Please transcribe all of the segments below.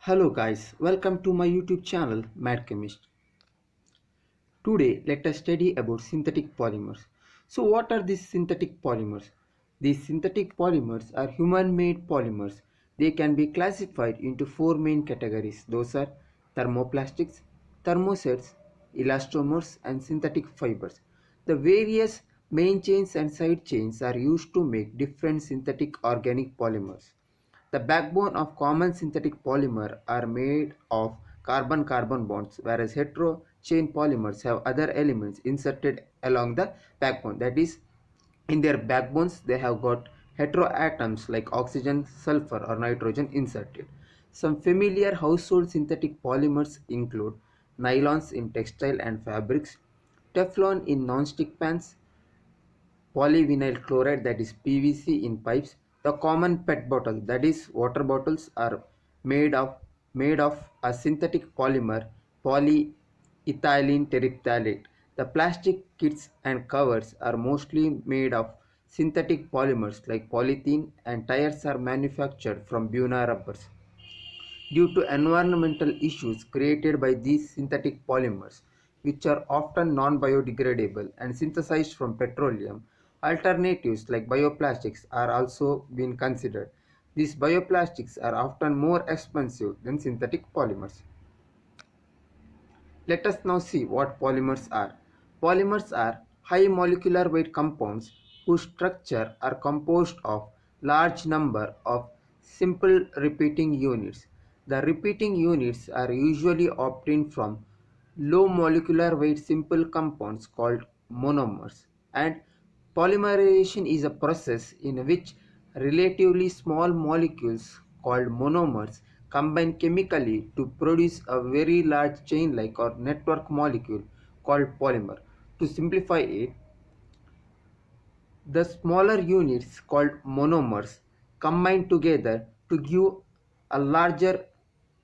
Hello guys, welcome to my YouTube channel Mad Chemist. Today let us study about synthetic polymers. So what are these synthetic polymers? These synthetic polymers are human-made polymers. They can be classified into four main categories. Those are thermoplastics, thermosets, elastomers and synthetic fibers. The various main chains and side chains are used to make different synthetic organic polymers. The backbone of common synthetic polymer are made of carbon-carbon bonds, whereas heterochain polymers have other elements inserted along the backbone. That is, in their backbones, they have got heteroatoms like oxygen, sulfur, or nitrogen inserted. Some familiar household synthetic polymers include nylons in textile and fabrics, Teflon in non-stick pans, polyvinyl chloride that is PVC in pipes. The common PET bottle that is water bottles are made of a synthetic polymer polyethylene terephthalate. The plastic kits and covers are mostly made of synthetic polymers like polythene and tires are manufactured from Buna rubbers. Due to environmental issues created by these synthetic polymers, which are often non-biodegradable and synthesized from petroleum, alternatives like bioplastics are also being considered. These bioplastics are often more expensive than synthetic polymers. Let us now see what polymers are. Polymers are high molecular weight compounds whose structure are composed of large number of simple repeating units. The repeating units are usually obtained from low molecular weight simple compounds called monomers, and polymerization is a process in which relatively small molecules called monomers combine chemically to produce a very large chain-like or network molecule called polymer. To simplify it, the smaller units called monomers combine together to give a larger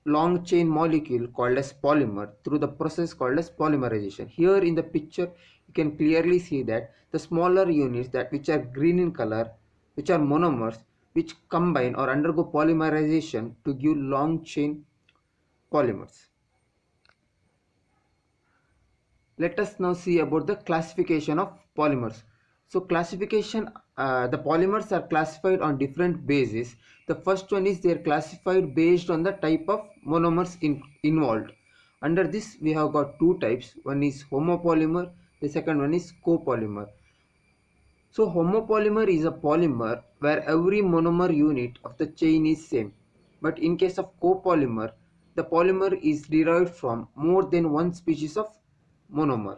long chain molecule called as polymer through the process called as polymerization. Here in the picture you can clearly see that the smaller units that which are green in color, which are monomers, which combine or undergo polymerization to give long chain polymers. Let us now see about the classification of polymers. So classification, the polymers are classified on different bases. The first one is they are classified based on the type of monomers involved. Under this we have got two types. One is homopolymer, the second one is copolymer. So homopolymer is a polymer where every monomer unit of the chain is same. But in case of copolymer, the polymer is derived from more than one species of monomer.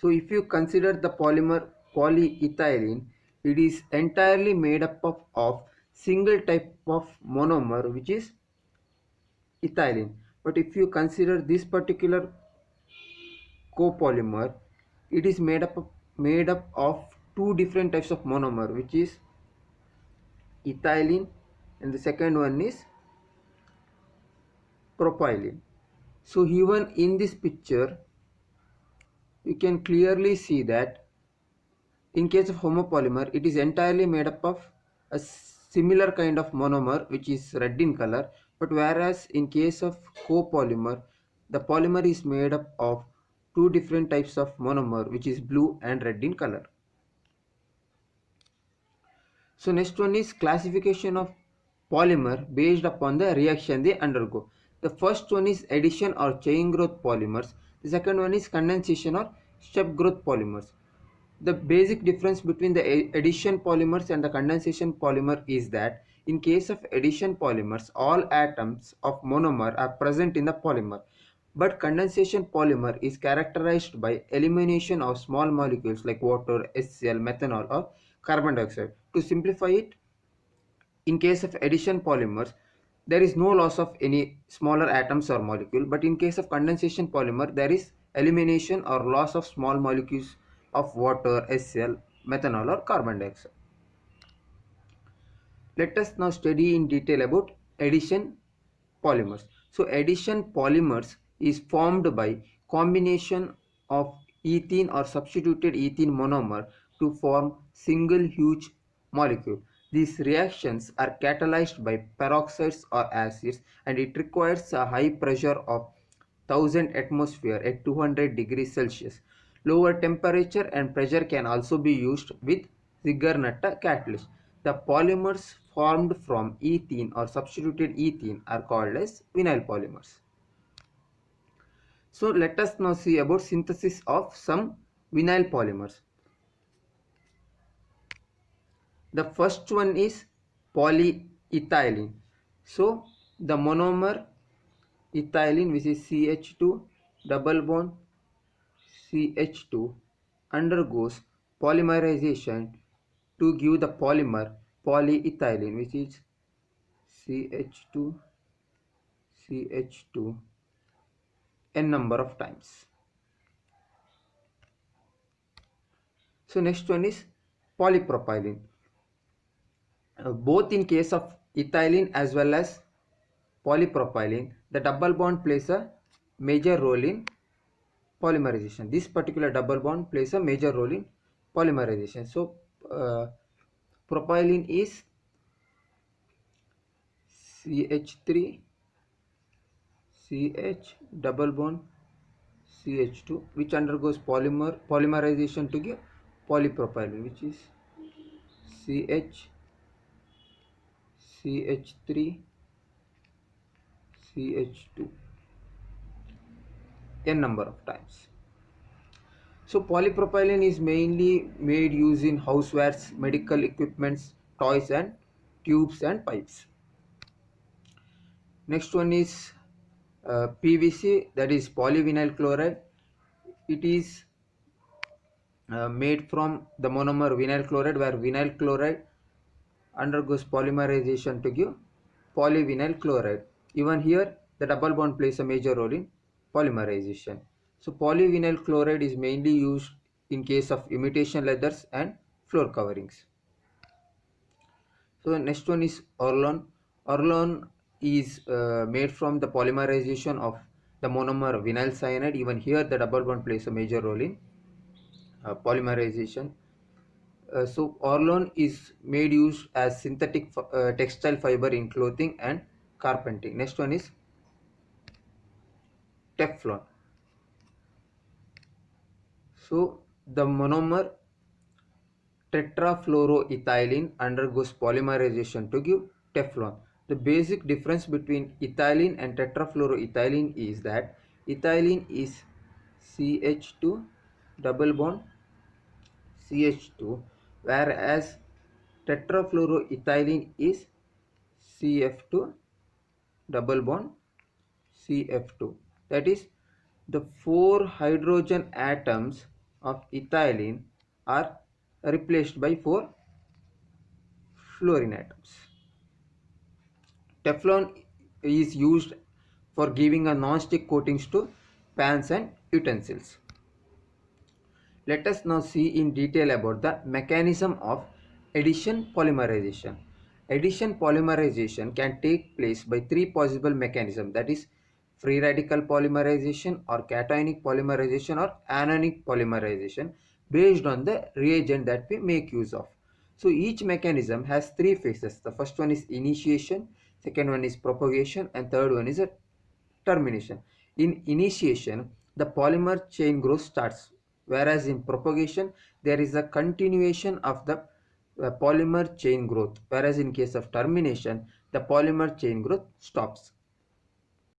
So if you consider the polymer polyethylene, it is entirely made up of single type of monomer which is ethylene. But if you consider this particular copolymer, it is made up of two different types of monomer which is ethylene and the second one is propylene. So even in this picture you can clearly see that in case of homopolymer, it is entirely made up of a similar kind of monomer which is red in color, but whereas in case of copolymer, the polymer is made up of two different types of monomer which is blue and red in color. So next one is classification of polymer based upon the reaction they undergo. The first one is addition or chain growth polymers. The second one is condensation or step growth polymers. The basic difference between the addition polymers and the condensation polymer is that in case of addition polymers, all atoms of monomer are present in the polymer. But condensation polymer is characterized by elimination of small molecules like water, HCl, methanol or carbon dioxide. To simplify it, in case of addition polymers, there is no loss of any smaller atoms or molecule, but in case of condensation polymer, there is elimination or loss of small molecules of water, HCl, methanol or carbon dioxide. Let us now study in detail about addition polymers. So addition polymers is formed by combination of ethene or substituted ethene monomer to form single huge molecule. These reactions are catalyzed by peroxides or acids, and it requires a high pressure of 1000 atmosphere at 200 degrees Celsius. Lower temperature and pressure can also be used with Ziegler-Natta catalyst. The polymers formed from ethene or substituted ethene are called as vinyl polymers. So let us now see about synthesis of some vinyl polymers. The first one is polyethylene. So the monomer ethylene, which is CH2 double bond CH2, undergoes polymerization to give the polymer polyethylene, which is CH2 CH2 n number of times. So next one is polypropylene. Both in case of ethylene as well as polypropylene, the double bond plays a major role in polymerization. This particular double bond plays a major role in polymerization. So propylene is CH3 CH double bond CH2, which undergoes polymerization to give polypropylene, which is CH CH3 CH2 n number of times. So polypropylene is mainly made used in housewares, medical equipments, toys and tubes and pipes. Next one is PVC, that is polyvinyl chloride. It is made from the monomer vinyl chloride, where vinyl chloride undergoes polymerization to give polyvinyl chloride. Even here the double bond plays a major role in polymerization. So polyvinyl chloride is mainly used in case of imitation leathers and floor coverings. So the next one is Orlon. Orlon is made from the polymerization of the monomer vinyl cyanide. Even here the double bond plays a major role in polymerization. So Orlon is made use as synthetic textile fiber in clothing and carpenting. Next one is Teflon. So the monomer tetrafluoroethylene undergoes polymerization to give Teflon. The basic difference between ethylene and tetrafluoroethylene is that ethylene is CH2 double bond CH2, whereas tetrafluoroethylene is CF2 double bond CF2. That is, the 4 hydrogen atoms of ethylene are replaced by 4 fluorine atoms. Teflon is used for giving a non-stick coatings to pans and utensils. Let us now see in detail about the mechanism of addition polymerization. Addition polymerization can take place by 3 possible mechanisms, that is free radical polymerization or cationic polymerization or anionic polymerization, based on the reagent that we make use of. So each mechanism has 3 phases. The first one is initiation, second one is propagation, and third one is a termination. In initiation, the polymer chain growth starts, whereas in propagation, there is a continuation of the polymer chain growth, whereas in case of termination, the polymer chain growth stops.